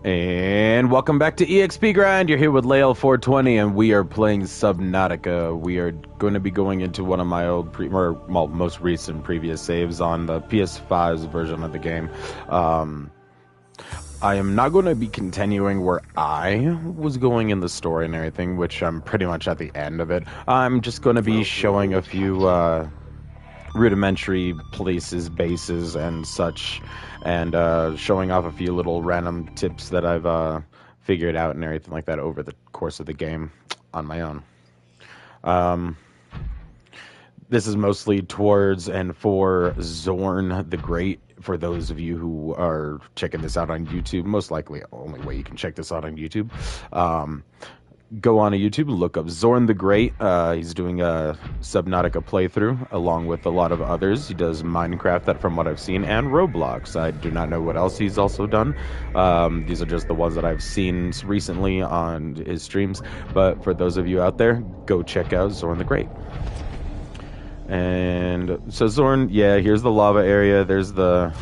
And welcome back to EXP Grind. You're here with Lael420, and we are playing Subnautica. We are going to be going into one of my old, most recent previous saves on the PS5's version of the game. I am not going to be continuing where I was going in the story and everything, which I'm pretty much at the end of it. I'm just going to be showing a few rudimentary places, bases, and such, and showing off a few little random tips that I've figured out and everything like that over the course of the game on my own. This is mostly towards and for Zorn the Great. For those of you who are checking this out on YouTube, most likely the only way you can check this out on YouTube. Go on to YouTube and look up Zorn the Great. He's doing a Subnautica playthrough along with a lot of others. He does Minecraft, that from what I've seen, and Roblox. I do not know what else he's also done. These are just the ones that I've seen recently on his streams. But for those of you out there, go check out Zorn the Great. And so Zorn, yeah, here's the lava area. There's the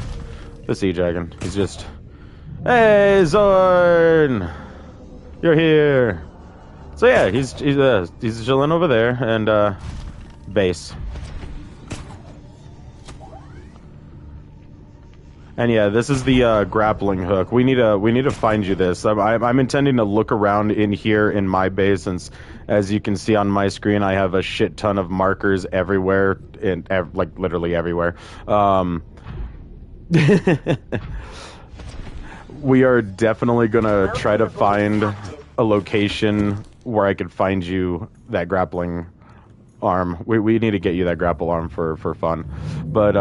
sea dragon. He's just, hey Zorn, you're here. So yeah, he's chilling over there, and base. And yeah, this is the grappling hook. We need to find you this. I'm intending to look around in here in my base, since as you can see on my screen, I have a shit ton of markers everywhere, like literally everywhere. We are definitely gonna try to find a location where I could find you that grappling arm. We need to get you that grapple arm for fun. But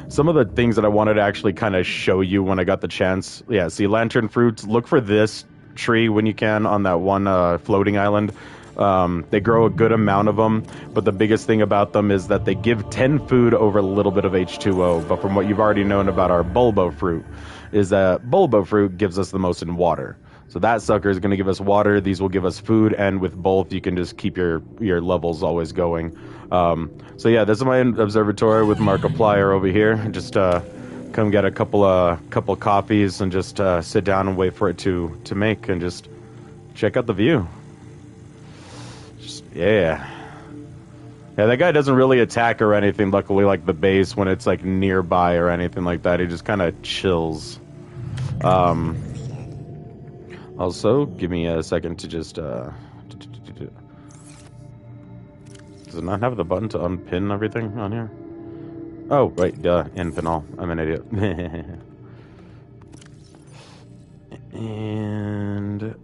some of the things that I wanted to actually kind of show you when I got the chance. Yeah, see, lantern fruits. Look for this tree when you can on that one floating island. They grow a good amount of them, but the biggest thing about them is that they give 10 food over a little bit of H2O. But from what you've already known about our bulbo fruit, is that bulbo fruit gives us the most in water. So that sucker is going to give us water. These will give us food, and with both, you can just keep your levels always going. So yeah, this is my observatory with Markiplier over here. Just come get a couple coffees and just sit down and wait for it to make, and just check out the view. Just, yeah, that guy doesn't really attack or anything. Luckily, like the base, when it's like nearby or anything like that, he just kind of chills. Also, give me a second to just, does it not have the button to unpin everything on here? Oh, right, unpin all. I'm an idiot. And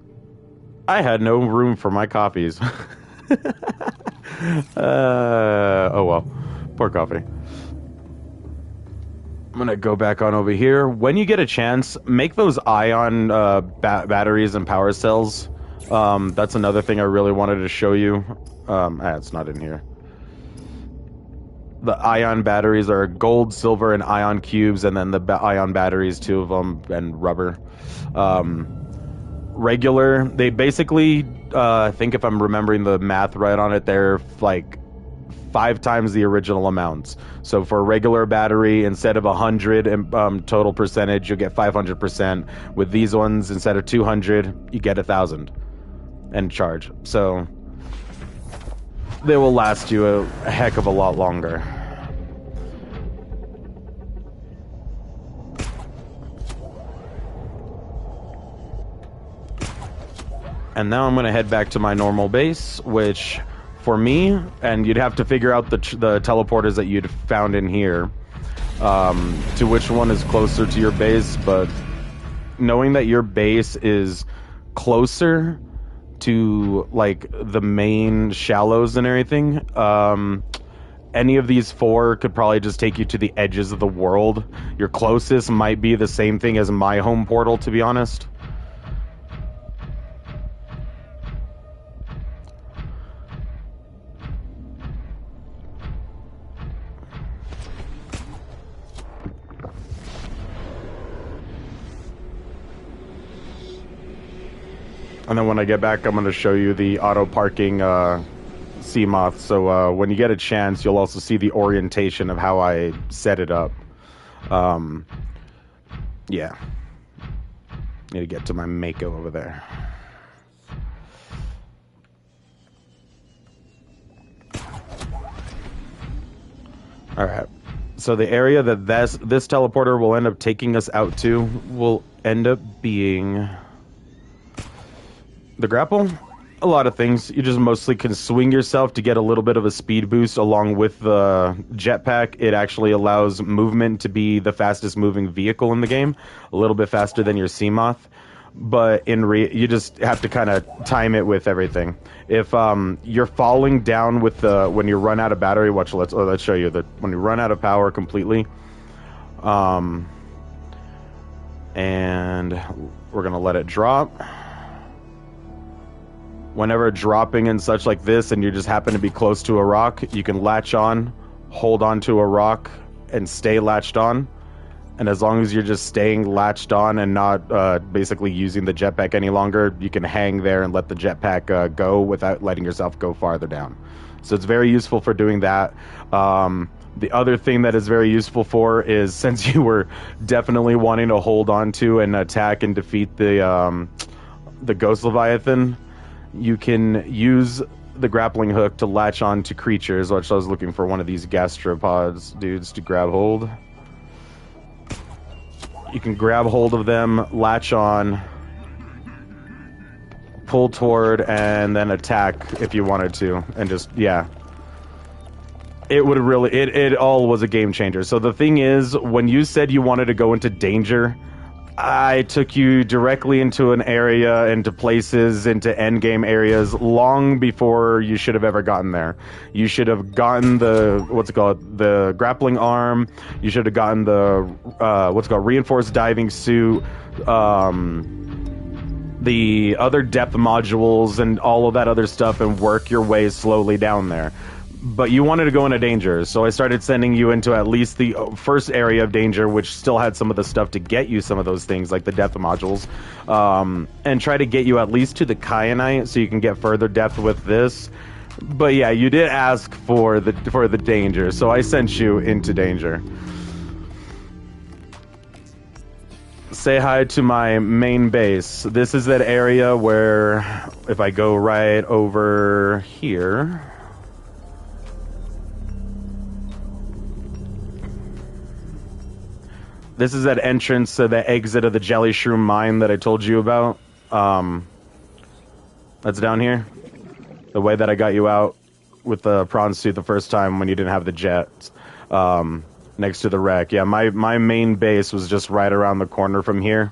I had no room for my coffees. Oh well, poor coffee. I'm gonna go back on over here. When you get a chance, make those ion batteries and power cells. That's another thing I really wanted to show you. It's not in here. The ion batteries are gold, silver, and ion cubes, and then the ion batteries, 2 of them, and rubber. Regular, they basically, I think if I'm remembering the math right on it, they're like 5 times the original amounts. So for a regular battery, instead of 100 total percentage, you'll get 500%. With these ones, instead of 200, you get 1,000 and charge. So they will last you a heck of a lot longer. And now I'm going to head back to my normal base, which for me, and you'd have to figure out the teleporters that you'd found in here, to which one is closer to your base. But knowing that your base is closer to like the main shallows and everything, any of these 4 could probably just take you to the edges of the world. Your closest might be the same thing as my home portal, to be honest. And then when I get back, I'm going to show you the auto-parking sea moth. So when you get a chance, you'll also see the orientation of how I set it up. Yeah. Need to get to my Mako over there. Alright. So the area that this teleporter will end up taking us out to will end up being the grapple. A lot of things. You just mostly can swing yourself to get a little bit of a speed boost along with the jetpack. It actually allows movement to be the fastest moving vehicle in the game. A little bit faster than your Seamoth. But you just have to kind of time it with everything. If you're falling down with when you run out of battery, let's show you that when you run out of power completely. And we're gonna let it drop. Whenever dropping and such like this, and you just happen to be close to a rock, you can latch on, hold on to a rock, and stay latched on. And as long as you're just staying latched on and not basically using the jetpack any longer, you can hang there and let the jetpack go without letting yourself go farther down. So it's very useful for doing that. The other thing that is very useful for is, since you were definitely wanting to hold on to and attack and defeat the Ghost Leviathan, you can use the grappling hook to latch on to creatures, which I was looking for one of these gastropods dudes to grab hold. You can grab hold of them, latch on, pull toward, and then attack if you wanted to. And just, yeah. It would really, it all was a game changer. So the thing is, when you said you wanted to go into danger, I took you directly into an area, into places, into endgame areas long before you should have ever gotten there. You should have gotten the, the grappling arm. You should have gotten the, reinforced diving suit, the other depth modules and all of that other stuff, and work your way slowly down there. But you wanted to go into danger, so I started sending you into at least the first area of danger, which still had some of the stuff to get you some of those things, like the depth modules, and try to get you at least to the kyanite, so you can get further depth with this. But yeah, you did ask for the danger, so I sent you into danger. Say hi to my main base. This is that area where, if I go right over here... This is that entrance to the exit of the Jelly Shroom mine that I told you about. That's down here. The way that I got you out with the prawn suit the first time when you didn't have the jets. Next to the wreck. Yeah, my main base was just right around the corner from here.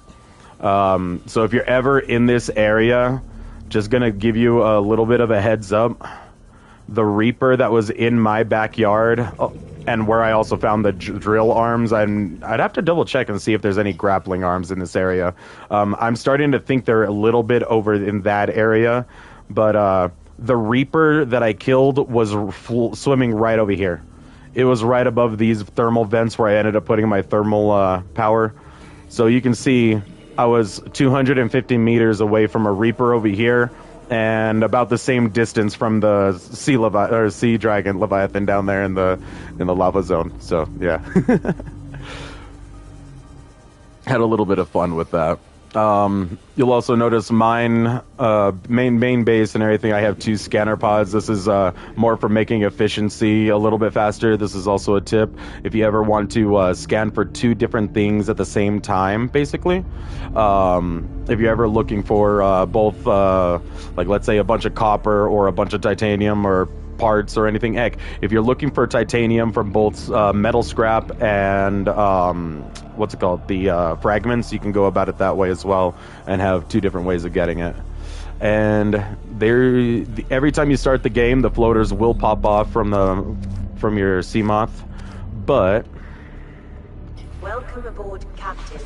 So if you're ever in this area, just gonna give you a little bit of a heads up. The Reaper that was in my backyard... and where I also found the drill arms, I'd have to double check and see if there's any grappling arms in this area. I'm starting to think they're a little bit over in that area, but the Reaper that I killed was swimming right over here. It was right above these thermal vents where I ended up putting my thermal power. So you can see I was 250 meters away from a Reaper over here, and about the same distance from the sea dragon Leviathan down there in the lava zone. So yeah, had a little bit of fun with that. You'll also notice mine main base and everything. I have 2 scanner pods. This is more for making efficiency a little bit faster. This is also a tip if you ever want to scan for 2 different things at the same time, basically. If you're ever looking for both, like let's say a bunch of copper or a bunch of titanium or parts or anything. Heck, if you're looking for titanium from both metal scrap and the fragments, you can go about it that way as well and have 2 different ways of getting it. And every time you start the game, the floaters will pop off from your Seamoth, but welcome aboard, Captain.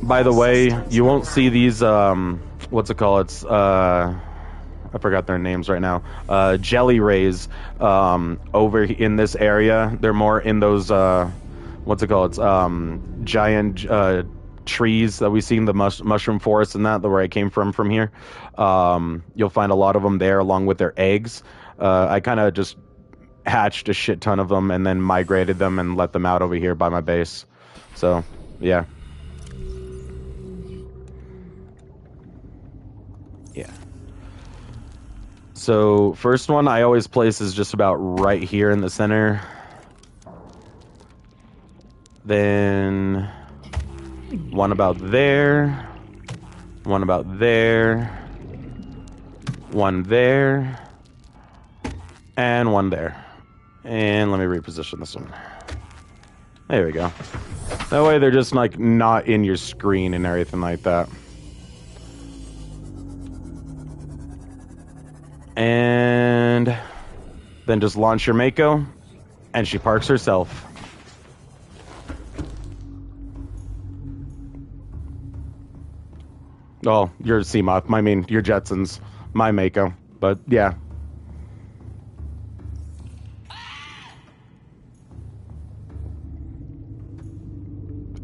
by the way, you won't see these I forgot their names right now. Jelly rays over in this area. They're more in those giant trees that we see in the mushroom forest and that where I came from here. You'll find a lot of them there along with their eggs. I kind of just hatched a shit ton of them and then migrated them and let them out over here by my base. So, yeah. Yeah. So, first one I always place is just about right here in the center. Then one about there. One about there. One there. And one there. And let me reposition this one. There we go. That way they're just like not in your screen and everything like that. And then just launch your Mako, and she parks herself. Oh, your Seamoth. I mean, your Jetsons. My Mako. But, yeah.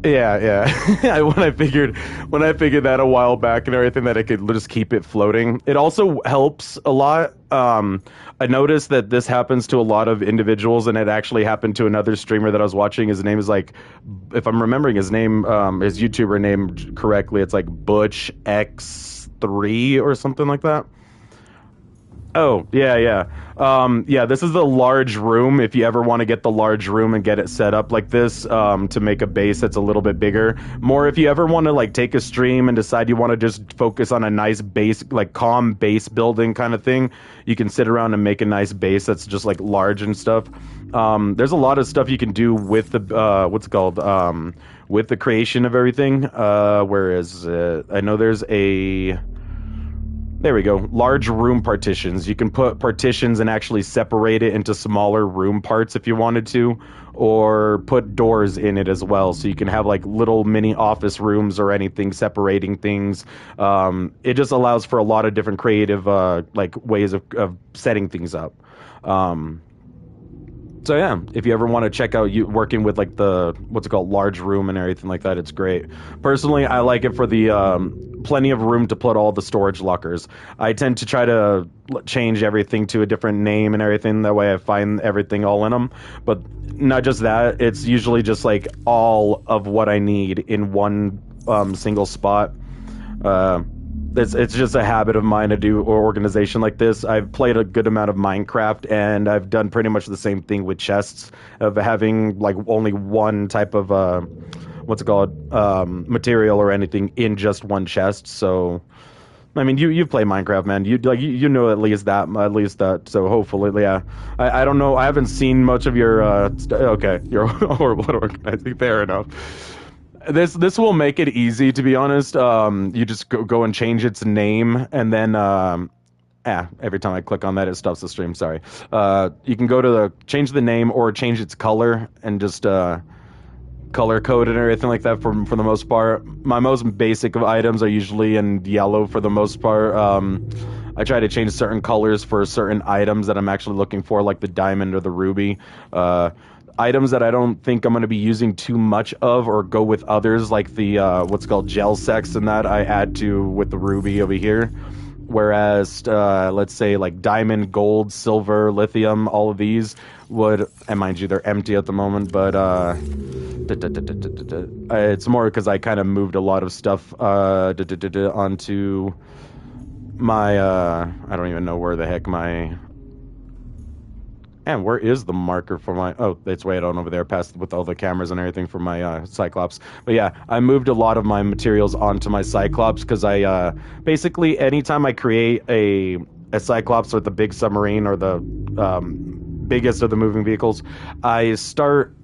Yeah. when I figured that a while back and everything that I could just keep it floating. It also helps a lot. I noticed that this happens to a lot of individuals, and it actually happened to another streamer that I was watching. His name is like, if I'm remembering his name, his YouTuber name correctly, it's like Butch X3 or something like that. Oh, yeah. Yeah, this is the large room. If you ever want to get the large room and get it set up like this, to make a base that's a little bit bigger. More if you ever want to like take a stream and decide you want to just focus on a nice base, like calm base building kind of thing, you can sit around and make a nice base that's just like large and stuff. There's a lot of stuff you can do with the, what's it called? With the creation of everything. Where is it? I know there's a... There we go. Large room partitions. You can put partitions and actually separate it into smaller room parts if you wanted to, or put doors in it as well. So you can have like little mini office rooms or anything separating things. It just allows for a lot of different creative like ways of setting things up. So yeah, if you ever want to check out you working with like the what's it called, large room and everything like that, it's great. Personally, I like it for the plenty of room to put all the storage lockers. I tend to try to change everything to a different name and everything. That way I find everything all in them. But not just that, it's usually just like all of what I need in one single spot. It's just a habit of mine to do organization like this. I've played a good amount of Minecraft, and I've done pretty much the same thing with chests, of having like only one type of what's it called, material or anything in just one chest. So, I mean, you play Minecraft, man. You know at least that. So hopefully, yeah. I don't know. I haven't seen much of your okay, you're horrible at organizing. Fair enough. This will make it easy, to be honest. You just go and change its name, and then every time I click on that, it stops the stream. Sorry. You can go to change the name or change its color, and just color code and everything like that. For the most part, my most basic of items are usually in yellow for the most part. I try to change certain colors for certain items that I'm actually looking for, like the diamond or the ruby. Items that I don't think I'm going to be using too much of, or go with others, like the what's called gel sex, and that I add to with the ruby over here. Whereas let's say like diamond, gold, silver, lithium, all of these would, and mind you, they're empty at the moment, but it's more because I kind of moved a lot of stuff onto my I don't even know where the heck my... And where is the marker for my... Oh, it's way down over there, past with all the cameras and everything for my Cyclops. But yeah, I moved a lot of my materials onto my Cyclops, because I basically, anytime I create a Cyclops, or the big submarine, or the biggest of the moving vehicles, I start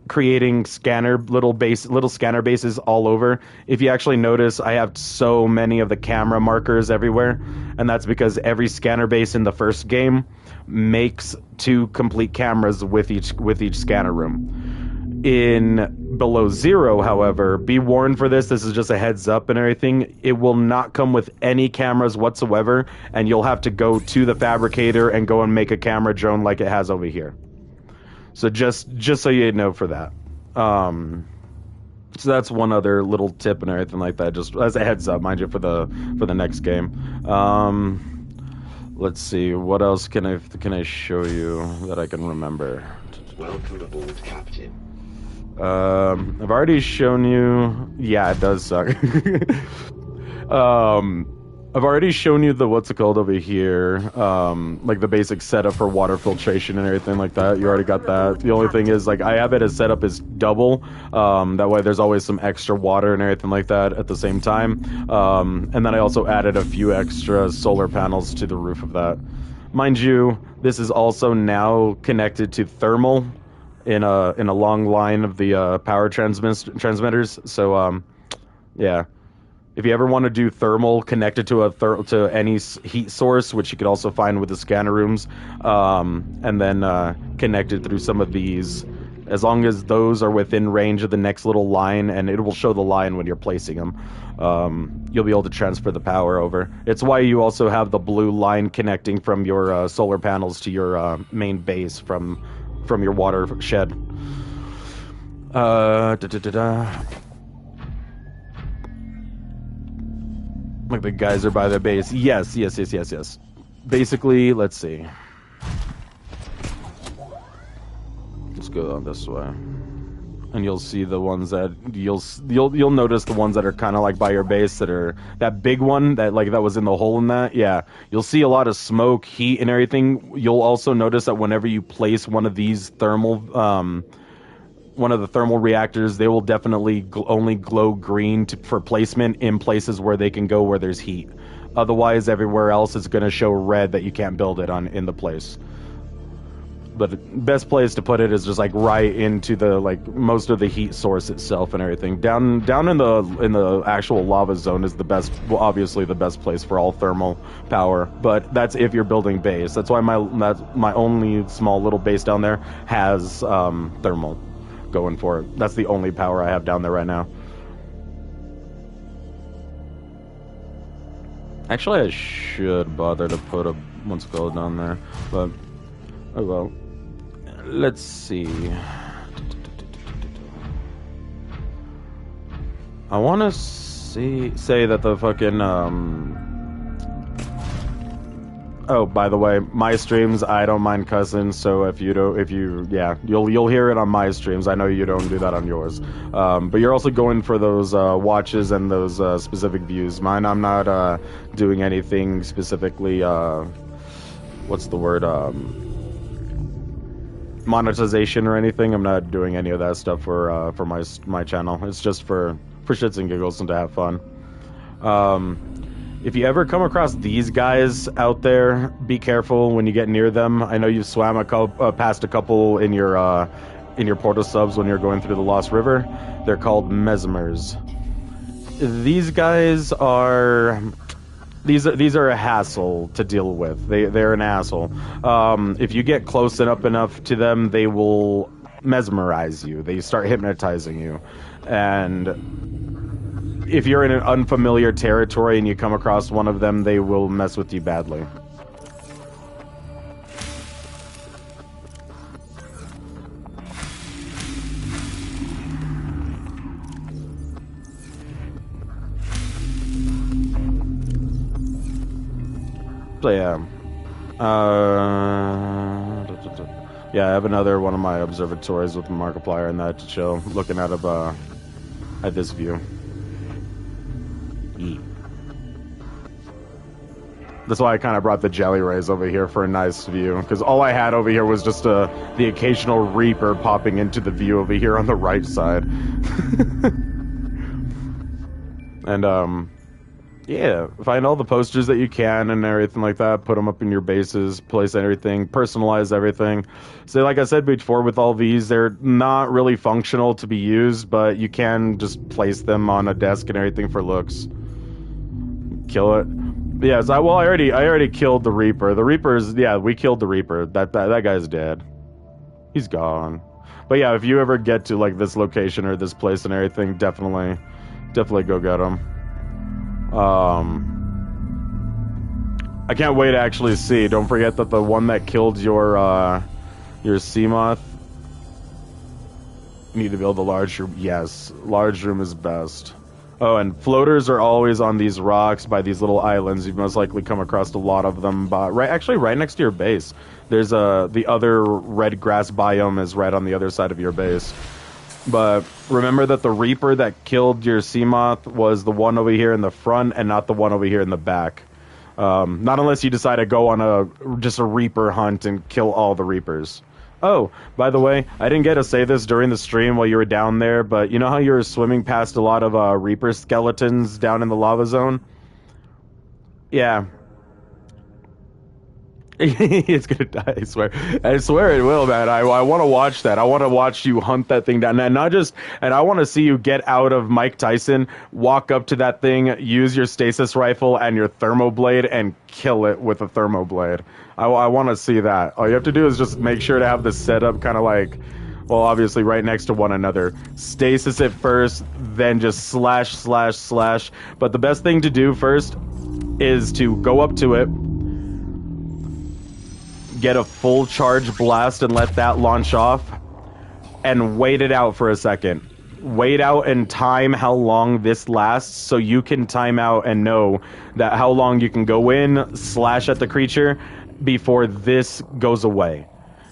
creating little scanner bases all over. If you actually notice, I have so many of the camera markers everywhere, and that's because every scanner base in the first game makes 2 complete cameras with each scanner room. In below zero, however, be warned for this. This is just a heads up and everything. It will not come with any cameras whatsoever, and you'll have to go to the fabricator and go and make a camera drone like it has over here. So just so you know for that. So that's one other little tip and everything like that, just as a heads up, mind you, for the next game. Let's see, what else can I show you that I can remember? Welcome aboard, Captain. I've already shown you. Yeah, it does suck. I've already shown you the what's it called over here, like the basic setup for water filtration and everything like that. You already got that. The only thing is, like, I have it as set up as double. That way, there's always some extra water and everything like that at the same time. And then I also added a few extra solar panels to the roof of that. Mind you, this is also now connected to thermal in a long line of the power transmitters. So yeah. If you ever want to do thermal connected to to any heat source, which you could also find with the scanner rooms, and then connected through some of these, as long as those are within range of the next little line, and it will show the line when you're placing them, you'll be able to transfer the power over. It's why you also have the blue line connecting from your solar panels to your main base from your water shed. Like the guys are by their base. Yes. Basically, let's see. Let's go on this way, and you'll see the ones that you'll notice the ones that are kind of like by your base, that are that big one that was in the hole in that. Yeah, you'll see a lot of smoke, heat, and everything. You'll also notice that whenever you place one of these one of the thermal reactors, they will definitely only glow green for placement in places where they can go where there's heat. Otherwise, everywhere else is going to show red that you can't build it in the place. But the best place to put it is just like right into the most of the heat source itself and everything. Down in the actual lava zone is the best. Well, obviously the best place for all thermal power. But that's if you're building base. That's why my only small little base down there has thermal going for it. That's the only power I have down there right now. Actually, I should bother to put a what's called down there, but oh well. Let's see. I want to say that the fucking Oh, by the way, my streams, I don't mind cussing, so you'll hear it on my streams. I know you don't do that on yours. But you're also going for those watches and those specific views. Mine, I'm not doing anything specifically, what's the word, monetization or anything. I'm not doing any of that stuff for my channel. It's just for shits and giggles and to have fun. If you ever come across these guys out there, be careful when you get near them. I know you swam past a couple in your portal subs when you're going through the Lost River. They're called mesmers. These guys are these are a hassle to deal with. They're an asshole. If you get close enough to them, they will mesmerize you. They start hypnotizing you, and if you're in an unfamiliar territory and you come across one of them, they will mess with you badly. So yeah. Yeah, I have another one of my observatories with the Markiplier and that to chill, looking at this view. That's why I kind of brought the jelly rays over here for a nice view, because all I had over here was just the occasional Reaper popping into the view over here on the right side. And yeah, find all the posters that you can and everything like that, put them up in your bases, place everything, personalize everything. So like I said before, with all these, they're not really functional to be used, but you can just place them on a desk and everything for looks. Kill it. Yeah, so I already killed the Reaper. The Reaper's, yeah, we killed the Reaper. That guy's dead. He's gone. But yeah, if you ever get to like this location or this place and everything, definitely go get him. I can't wait to actually see. Don't forget that the one that killed your Seamoth, you need to build a large room. Yes, large room is best. Oh, and floaters are always on these rocks by these little islands. You've most likely come across a lot of them. Actually, right next to your base. There's the other red grass biome is right on the other side of your base. But remember that the Reaper that killed your Seamoth was the one over here in the front and not the one over here in the back. Not unless you decide to go on just a Reaper hunt and kill all the Reapers. Oh, by the way, I didn't get to say this during the stream while you were down there, but you know how you were swimming past a lot of Reaper skeletons down in the lava zone? Yeah. It's gonna die, I swear. I swear it will, man. I want to watch that. I want to watch you hunt that thing down. And I want to see you get out of Mike Tyson, walk up to that thing, use your stasis rifle and your thermoblade, and kill it with a thermoblade. I want to see that. All you have to do is just make sure to have the setup kind of like, well, obviously right next to one another. Stasis it first, then just slash, slash, slash. But the best thing to do first is to go up to it, get a full charge blast and let that launch off, and wait it out for a second. Wait out and time how long this lasts so you can time out and know that how long you can go in, slash at the creature before this goes away.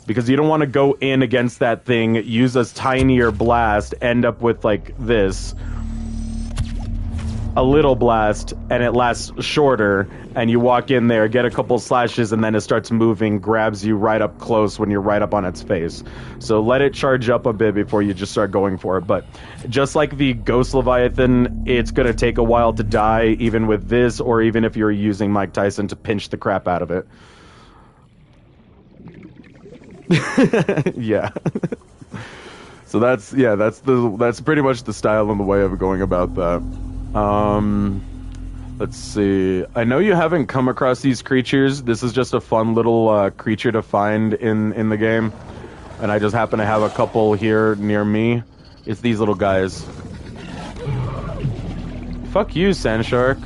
Because you don't want to go in against that thing, use a tinier blast, end up with like this. A little blast, and it lasts shorter, and you walk in there, get a couple slashes, and then it starts moving, grabs you right up close when you're right up on its face. So let it charge up a bit before you just start going for it. But just like the Ghost Leviathan, it's going to take a while to die, even with this, or even if you're using Mike Tyson to pinch the crap out of it. Yeah. So that's pretty much the style and the way of going about that. Let's see. I know you haven't come across these creatures. This is just a fun little creature to find in the game. And I just happen to have a couple here near me. It's these little guys. Fuck you, Sand Shark.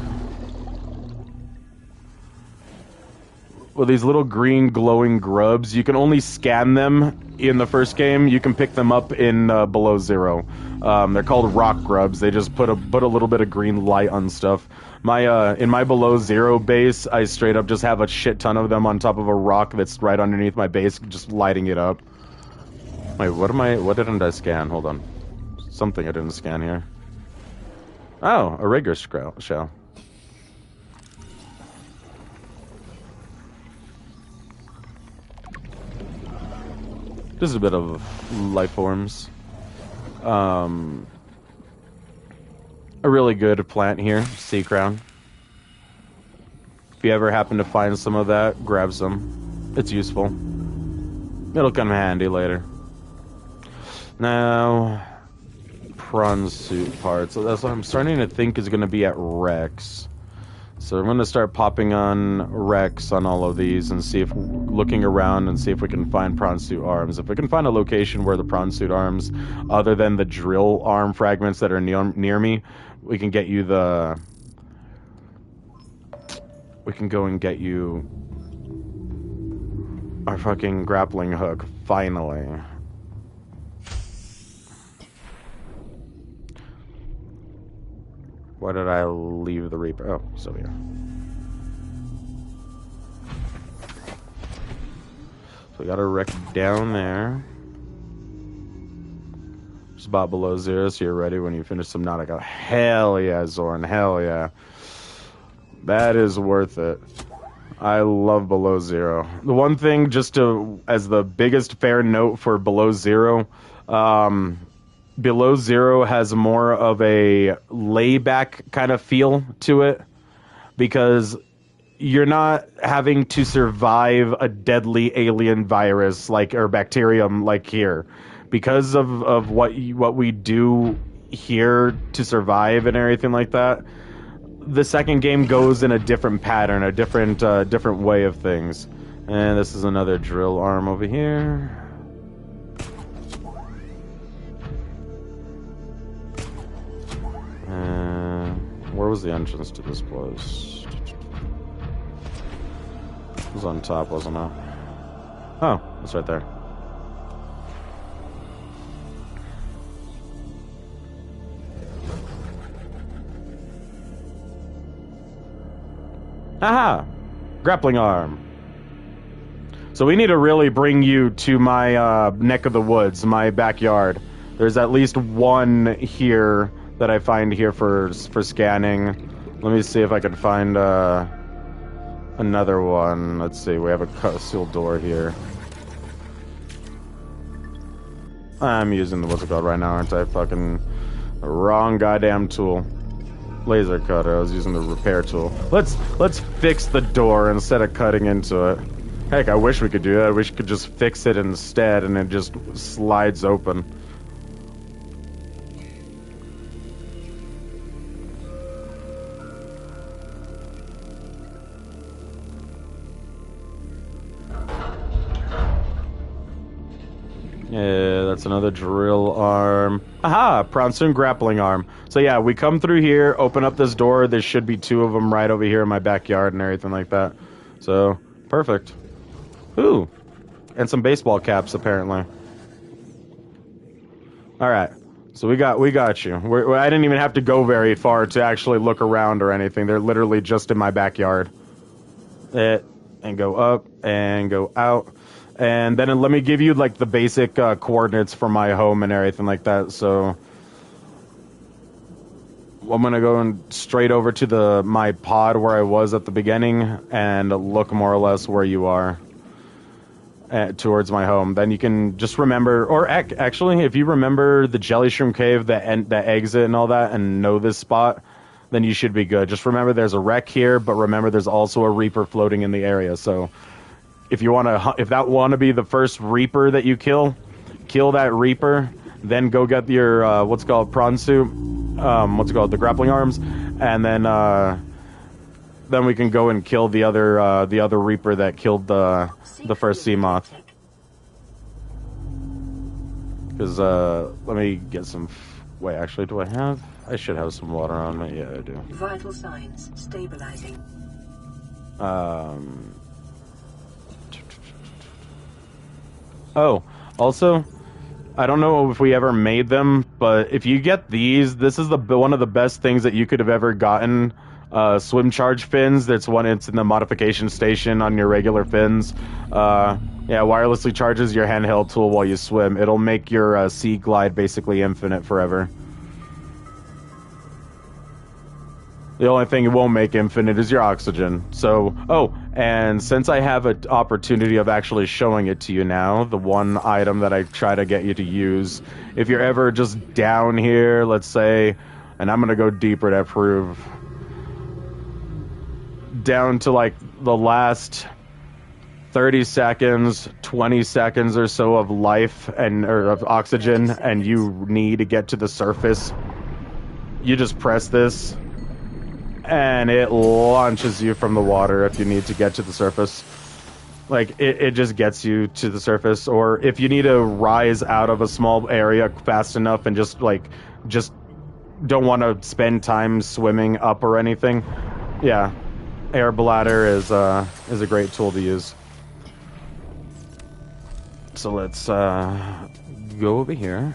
Well, these little green glowing grubs, you can only scan them in the first game. You can pick them up in Below Zero. They're called rock grubs. They just put a little bit of green light on stuff. In my Below Zero base, I straight up just have a shit ton of them on top of a rock that's right underneath my base, just lighting it up. Wait, what didn't I scan? Hold on. Something I didn't scan here. Oh, a rigger shell. Just a bit of life forms. A really good plant here, sea crown. If you ever happen to find some of that, grab some. It's useful. It'll come handy later. Now, prawn suit parts. So that's what I'm starting to think is going to be at Rex. So I'm going to start popping on Rex on all of these and looking around and see if we can find prawn suit arms. If we can find a location where the prawn suit arms, other than the drill arm fragments that are near me, we can get you the... We can go and get you our fucking grappling hook, finally. Why did I leave the Reaper? Oh, so yeah. So we got a wreck down there. Just about Below Zero, so you're ready when you finish Subnautica. Hell yeah, Zorn. Hell yeah. That is worth it. I love Below Zero. The one thing, as the biggest fair note for Below Zero, Below Zero has more of a layback kind of feel to it, because you're not having to survive a deadly alien virus or bacterium like here. Because of what we do here to survive and everything like that, the second game goes in a different pattern, a different way of things. And this is another drill arm over here. Where was the entrance to this place? It was on top, wasn't it? Oh, it's right there. Aha! Grappling arm. So we need to really bring you to my neck of the woods, my backyard. There's at least one here that I find here for scanning. Let me see if I can find another one. Let's see, we have a sealed door here. I'm using the what's it called right now, aren't I? Fucking wrong goddamn tool. Laser cutter. I was using the repair tool. Let's fix the door instead of cutting into it. Heck, I wish we could do that. I wish we could just fix it instead, and it just slides open. Yeah, that's another drill arm. Aha! Prawn grappling arm. So yeah, we come through here, open up this door. There should be two of them right over here in my backyard and everything like that. So, perfect. Ooh. And some baseball caps, apparently. Alright. So we got you. I didn't even have to go very far to actually look around or anything. They're literally just in my backyard. And go up, and go out. And then let me give you, like, the basic coordinates for my home and everything like that. So I'm going to go straight over to my pod where I was at the beginning and look more or less where you are towards my home. Then you can just remember, or actually, if you remember the Jelly Shroom Cave, the exit and all that, and know this spot, then you should be good. Just remember there's a wreck here, but remember there's also a Reaper floating in the area. So if you if that want to be the first Reaper that you kill that Reaper, then go get your what's called prawn soup, the grappling arms, and then we can go and kill the other Reaper that killed the first sea moth. Because let me get some. Wait, actually, do I have? I should have some water on me. Yeah, I do. Vital signs stabilizing. Oh, also, I don't know if we ever made them, but if you get these, this is one of the best things that you could have ever gotten. Swim charge fins. It's in the modification station on your regular fins. Yeah, wirelessly charges your handheld tool while you swim. It'll make your sea glide basically infinite forever. The only thing it won't make infinite is your oxygen. So, and since I have an opportunity of actually showing it to you now, the one item that I try to get you to use, if you're ever just down here, let's say, and I'm going to go deeper to prove, down to like the last 30 seconds, 20 seconds or so of life or of oxygen, and you need to get to the surface, you just press this, and it launches you from the water if you need to get to the surface. Like, it just gets you to the surface. Or if you need to rise out of a small area fast enough and just don't want to spend time swimming up or anything, yeah, air bladder is a great tool to use. So let's go over here.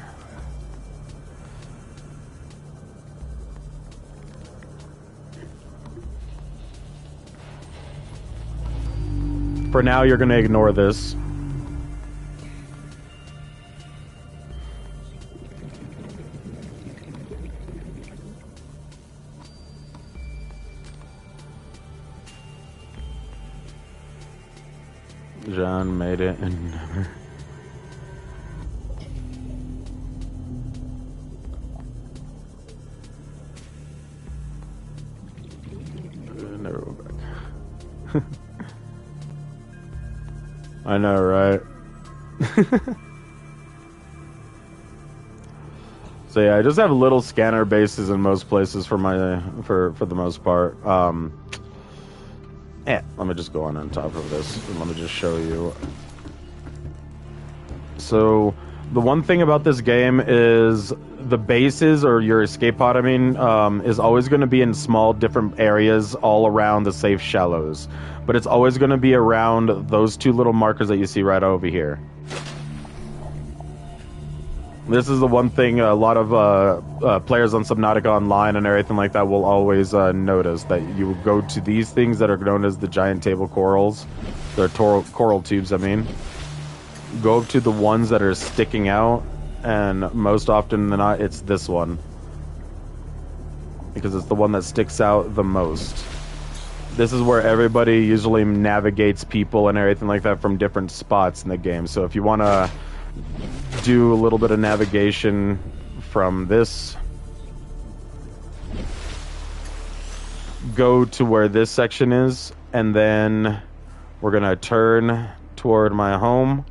For now, you're going to ignore this. John made it and never... never go back. I know, right? So yeah, I just have little scanner bases in most places for the most part. Let me just go on top of this and let me just show you. So the one thing about this game is the bases, or your escape pod, I mean, is always going to be in small different areas all around the safe shallows. But it's always going to be around those two little markers that you see right over here. This is the one thing a lot of players on Subnautica Online and everything like that will always notice, that you will go to these things that are known as the giant table corals. They're coral tubes, I mean. Go up to the ones that are sticking out, and most often than not, it's this one. Because it's the one that sticks out the most. This is where everybody usually navigates people and everything like that from different spots in the game. So if you want to do a little bit of navigation from this, go to where this section is, and then we're gonna turn toward my home.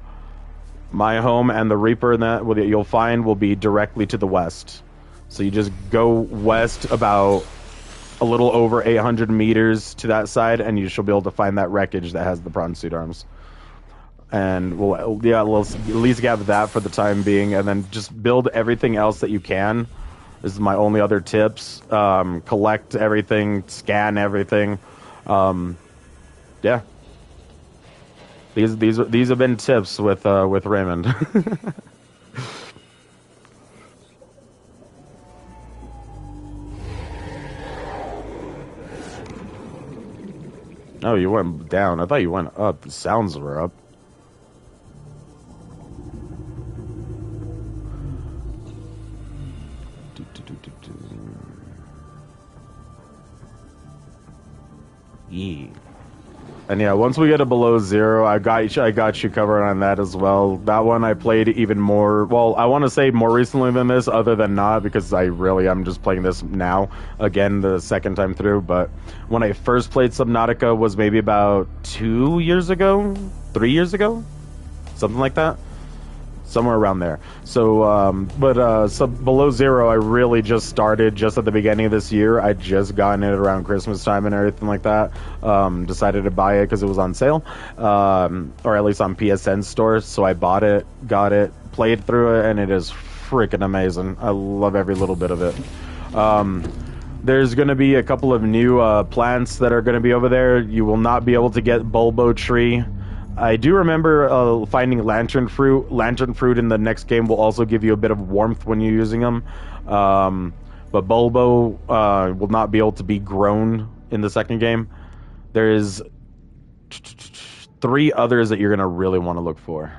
My home and the Reaper that you'll find will be directly to the west. So you just go west about a little over 800 meters to that side, and you should be able to find that wreckage that has the prawn suit arms. And we'll at least get that for the time being, and then just build everything else that you can. This is my only other tips. Collect everything, scan everything. Yeah. These have been tips with Raymond. Oh, you went down. I thought you went up. The sounds were up. Yeah. And yeah, once we get to below zero, I got you covered on that as well. That one I played even more. Well, I want to say more recently than this, other than not, because I'm just playing this now again the second time through. But when I first played Subnautica was maybe about 2 years ago, 3 years ago, something like that. Somewhere around there. So, below zero, I really just started just at the beginning of this year. I just gotten it around Christmas time and everything like that. Decided to buy it because it was on sale, or at least on PSN stores. So I bought it, got it, played through it, and it is freaking amazing. I love every little bit of it. There's going to be a couple of new plants that are going to be over there. You will not be able to get Bulbo Tree. I do remember finding lantern fruit. Lantern fruit in the next game will also give you a bit of warmth when you're using them. But Bulbo will not be able to be grown in the second game. There is 3 others that you're going to really want to look for.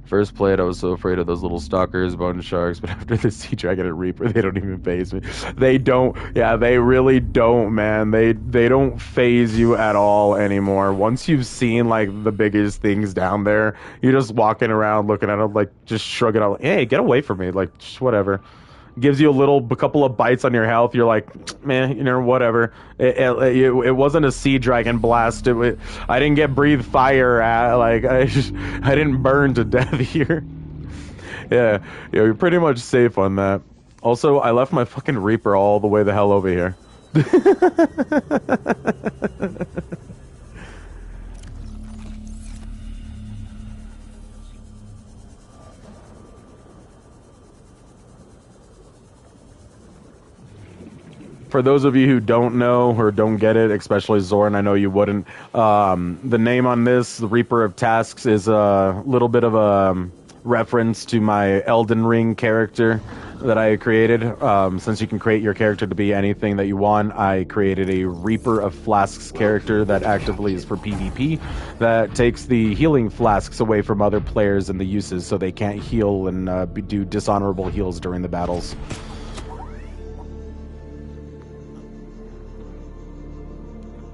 First played, I was so afraid of those little stalkers, bone sharks, but after the Sea Dragon and Reaper, they don't even phase me. They don't, yeah, they really don't, man. They don't phase you at all anymore. Once you've seen, like, the biggest things down there, you're just walking around looking at them, like, just shrugging out, like, hey, get away from me, like, just whatever. Gives you a couple of bites on your health. You're like, man, you know, whatever. It wasn't a sea dragon blast. I didn't get breathe fire at. Like, I didn't burn to death here. Yeah, you're pretty much safe on that. Also, I left my fucking Reaper all the way the hell over here. For those of you who don't know or don't get it, especially Zorn, I know you wouldn't. The name on this, the Reaper of Tasks, is a little bit of a reference to my Elden Ring character that I created. Since you can create your character to be anything that you want, I created a Reaper of Flasks character that actively is for PvP, that takes the healing flasks away from other players and the uses, so they can't heal and do dishonorable heals during the battles.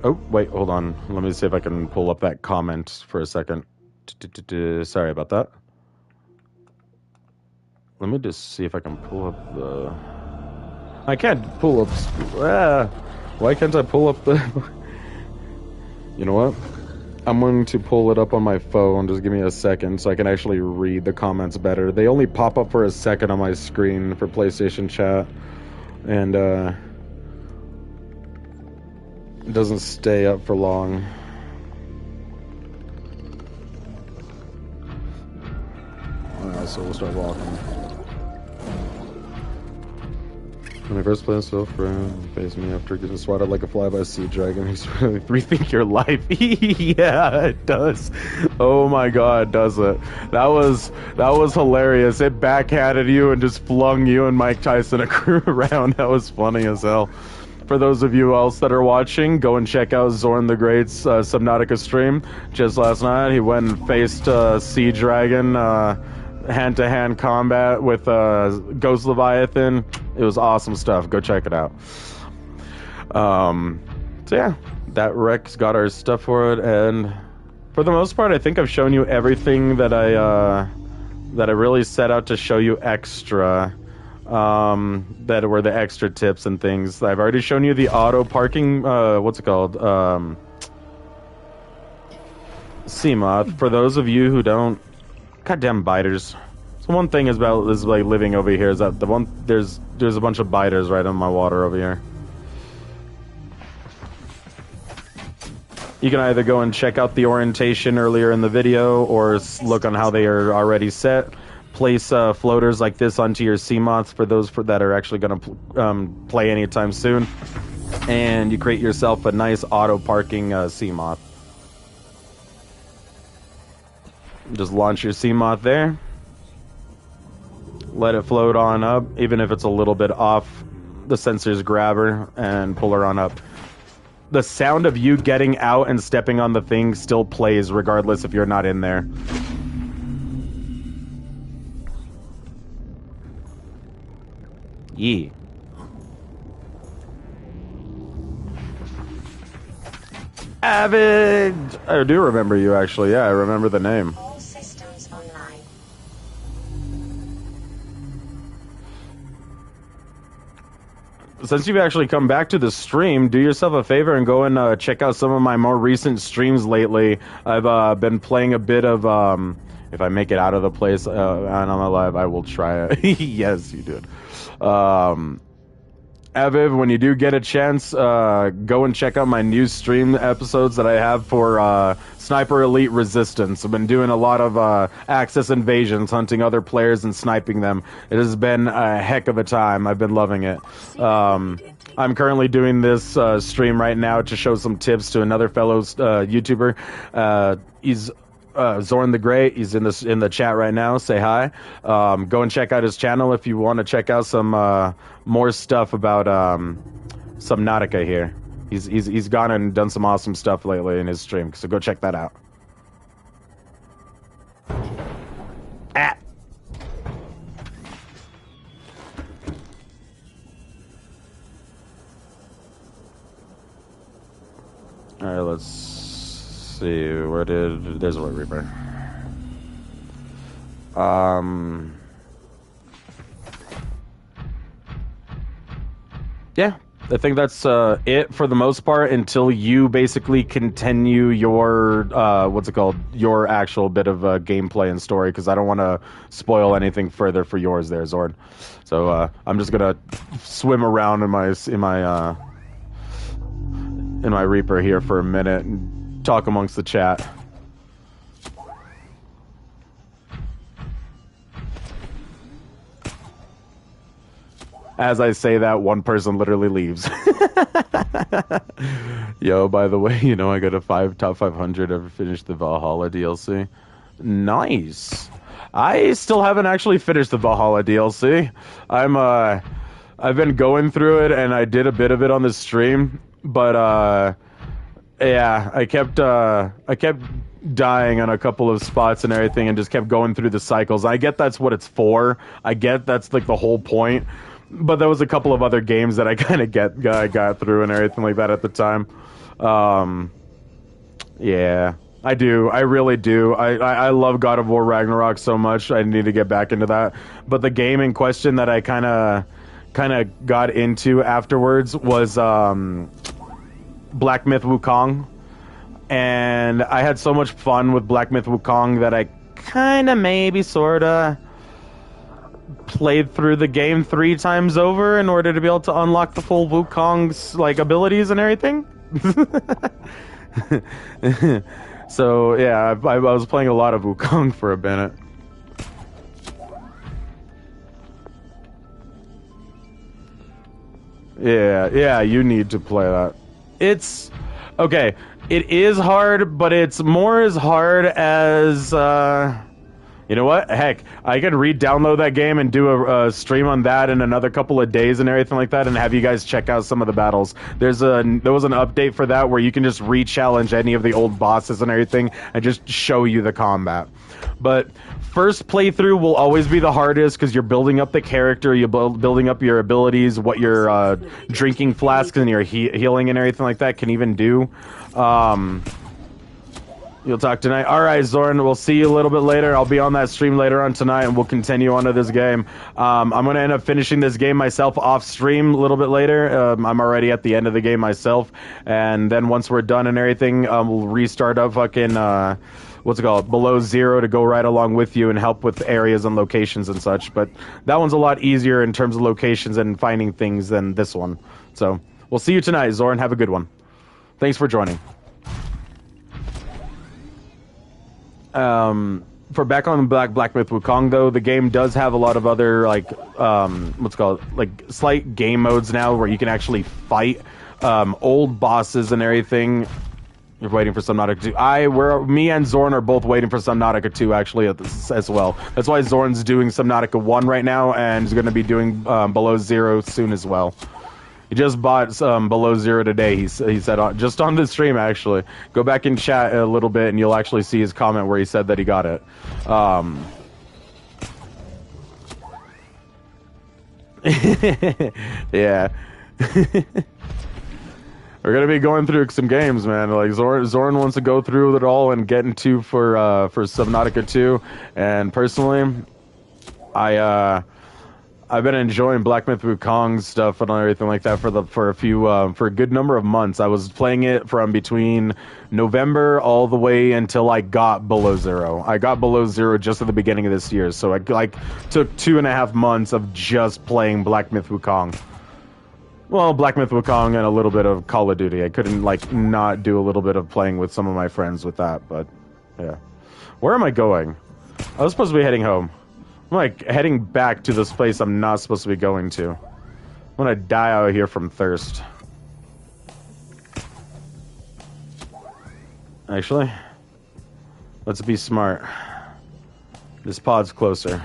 Oh, wait, hold on. Let me see if I can pull up that comment for a second. Sorry about that. Let me just see if I can pull up the... I can't pull up... why can't I pull up the... You know what? I'm going to pull it up on my phone. Just give me a second so I can actually read the comments better. They only pop up for a second on my screen for PlayStation chat. And, it doesn't stay up for long. So we'll start walking. When I first played himself, friend faced me after getting swatted like a fly by a sea dragon. He's really rethink your life. Yeah, it does. Oh my god, does it? That was hilarious. It backhanded you and just flung you and Mike Tyson and crew around. That was funny as hell. For those of you else that are watching, go and check out Zorn the Great's Subnautica stream. Just last night, he went and faced Sea Dragon, hand-to-hand combat with Ghost Leviathan. It was awesome stuff. Go check it out. So yeah, that Rex got our stuff for it, and for the most part, I think I've shown you everything that I really set out to show you extra. That were the extra tips and things. I've already shown you the auto parking, what's it called? Seamoth. For those of you who don't, goddamn biters. So one thing is like living over here is that there's a bunch of biters right on my water over here. You can either go and check out the orientation earlier in the video, or look on how they are already set. Place floaters like this onto your Seamoths for those that are actually going to play anytime soon, and you create yourself a nice auto parking Seamoth. Just launch your Seamoth there, let it float on up, even if it's a little bit off the sensor's grabber, and pull her on up. The sound of you getting out and stepping on the thing still plays regardless if you're not in there. Yee. Avid! I do remember you, actually. Yeah, I remember the name. All systems online. Since you've actually come back to the stream, do yourself a favor and go and check out some of my more recent streams lately. I've been playing a bit of, if I make it out of the place and I'm alive, I will try it. Yes, you did. Aviv, when you do get a chance, go and check out my new stream episodes that I have for Sniper Elite Resistance. I've been doing a lot of Axis invasions, hunting other players and sniping them. It has been a heck of a time. I've been loving it. I'm currently doing this stream right now to show some tips to another fellow YouTuber. He's Zorn the Great. He's in the chat right now. Say hi. Go and check out his channel if you want to check out some more stuff about Subnautica here. He's gone and done some awesome stuff lately in his stream, so go check that out. Ah. All right, let's see. There's a White Reaper. Yeah, I think that's it for the most part until you basically continue your your actual bit of gameplay and story, because I don't want to spoil anything further for yours there, Zorn. So I'm just gonna swim around in my Reaper here for a minute and talk amongst the chat. As I say that, one person literally leaves. Yo, by the way, you know I got a top 500 ever finished the Valhalla DLC. Nice. I still haven't actually finished the Valhalla DLC. I've been going through it, and I did a bit of it on the stream, but yeah, I kept dying on a couple of spots and everything, and just kept going through the cycles. I get that's what it's for. I get that's like the whole point. But there was a couple of other games that I kind of got through and everything like that at the time. Yeah, I do. I really do. I love God of War Ragnarok so much. I need to get back into that. But the game in question that I kind of got into afterwards was Black Myth Wukong. And I had so much fun with Black Myth Wukong that I kind of maybe sort of played through the game 3 times over in order to be able to unlock the full Wukong's like abilities and everything. So yeah, I was playing a lot of Wukong for a minute. Yeah, you need to play that. It's okay. It is hard, but it's more as hard as you know what? Heck, I could re-download that game and do a stream on that in another couple of days and everything like that, and have you guys check out some of the battles. There was an update for that where you can just re-challenge any of the old bosses and everything, and just show you the combat. But first playthrough will always be the hardest because you're building up the character, you're building up your abilities, what your drinking flasks and your healing and everything like that can even do. You'll talk tonight. All right, Zorn, we'll see you a little bit later. I'll be on that stream later on tonight, and we'll continue on to this game. I'm going to end up finishing this game myself off stream a little bit later. I'm already at the end of the game myself, and then once we're done and everything, we'll restart up fucking, what's it called, Below Zero to go right along with you and help with areas and locations and such. But that one's a lot easier in terms of locations and finding things than this one. So we'll see you tonight, Zorn. Have a good one. Thanks for joining. For back on Black Myth Wukong, though, the game does have a lot of other, like, what's it called, like, slight game modes now where you can actually fight old bosses and everything. You're waiting for Subnautica 2. Me and Zorn are both waiting for Subnautica 2, actually, as well. That's why Zorn's doing Subnautica 1 right now, and is going to be doing Below Zero soon as well. He just bought Below Zero today, he said, just on the stream, actually. Go back and chat a little bit, and you'll actually see his comment where he said that he got it. Yeah. We're going to be going through some games, man. Like, Zorn wants to go through it all and get into for Subnautica 2. And personally, I've been enjoying Black Myth Wukong's stuff and everything like that for a good number of months. I was playing it from between November all the way until I got Below Zero. I got Below Zero just at the beginning of this year, so I took 2.5 months of just playing Black Myth Wukong. Well, Black Myth Wukong and a little bit of Call of Duty. I couldn't not do a little bit of playing with some of my friends with that, but yeah. Where am I going? I was supposed to be heading home. I'm heading back to this place I'm not supposed to be going to. I'm gonna die out here from thirst. Actually, let's be smart. This pod's closer.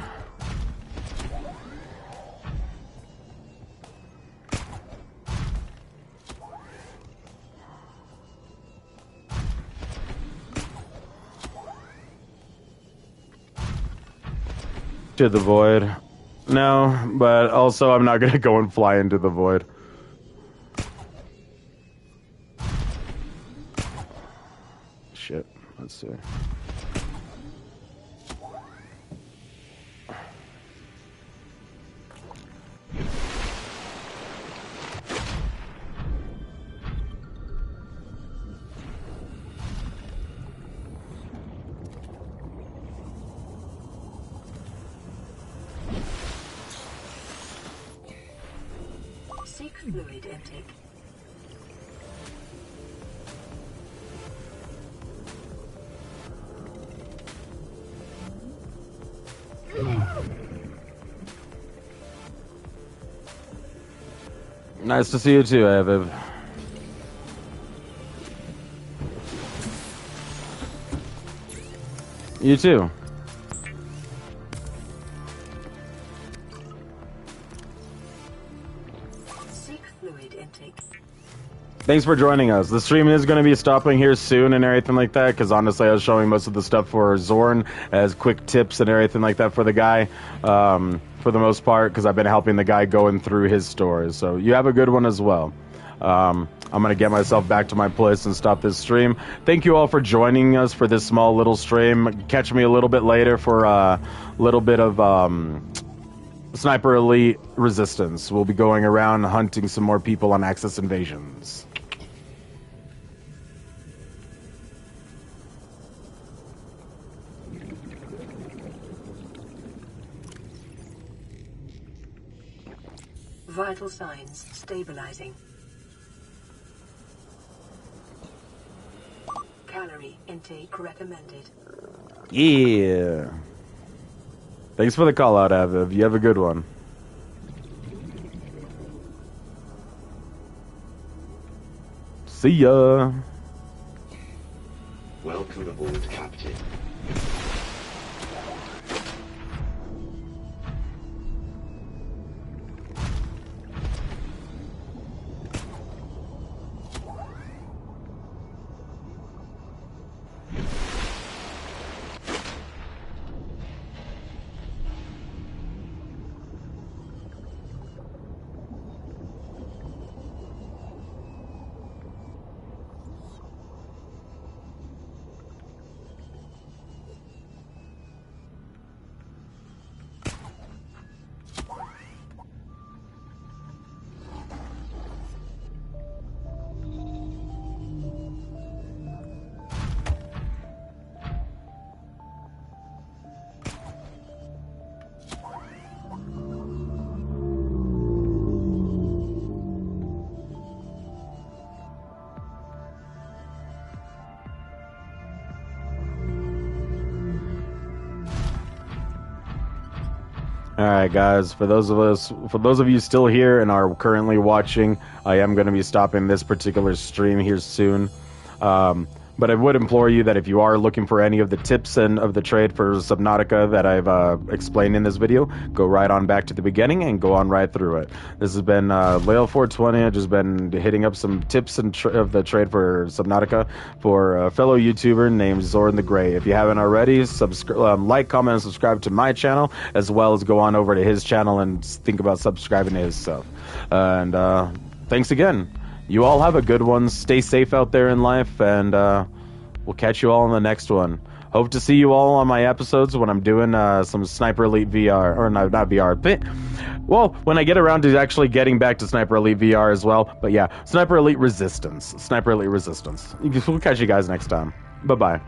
To the void. No, but also I'm not gonna go and fly into the void. Shit. Let's see. Seek fluid intake. Nice to see you too, Aviv. You too. Seek fluid intake. Thanks for joining us. The stream is going to be stopping here soon and everything like that, because honestly I was showing most of the stuff for Zorn as quick tips and everything like that for the guy, for the most part, because I've been helping the guy going through his stores. So you have a good one as well. I'm going to get myself back to my place and stop this stream. Thank you all for joining us for this small little stream. Catch me a little bit later for a little bit of Sniper Elite Resistance. We'll be going around hunting some more people on Axis Invasions. Vital signs stabilizing. Calorie intake recommended. Yeah. Thanks for the call out, Aviv. You have a good one. See ya. Welcome aboard, Captain. Alright guys, for those of you still here and are currently watching, I am going to be stopping this particular stream here soon. But I would implore you that if you are looking for any of the tips and of the trade for Subnautica that I've explained in this video, go right on back to the beginning and go on right through it. This has been Lael420. I've just been hitting up some tips and of the trade for Subnautica for a fellow YouTuber named Zorn the Grey. If you haven't already, like, comment, and subscribe to my channel, as well as go on over to his channel and think about subscribing to his stuff. And thanks again. You all have a good one. Stay safe out there in life, and we'll catch you all in the next one. Hope to see you all on my episodes when I'm doing some Sniper Elite VR, or not VR, but, well, when I get around to actually getting back to Sniper Elite VR as well. But yeah, Sniper Elite Resistance. We'll catch you guys next time. Bye-bye.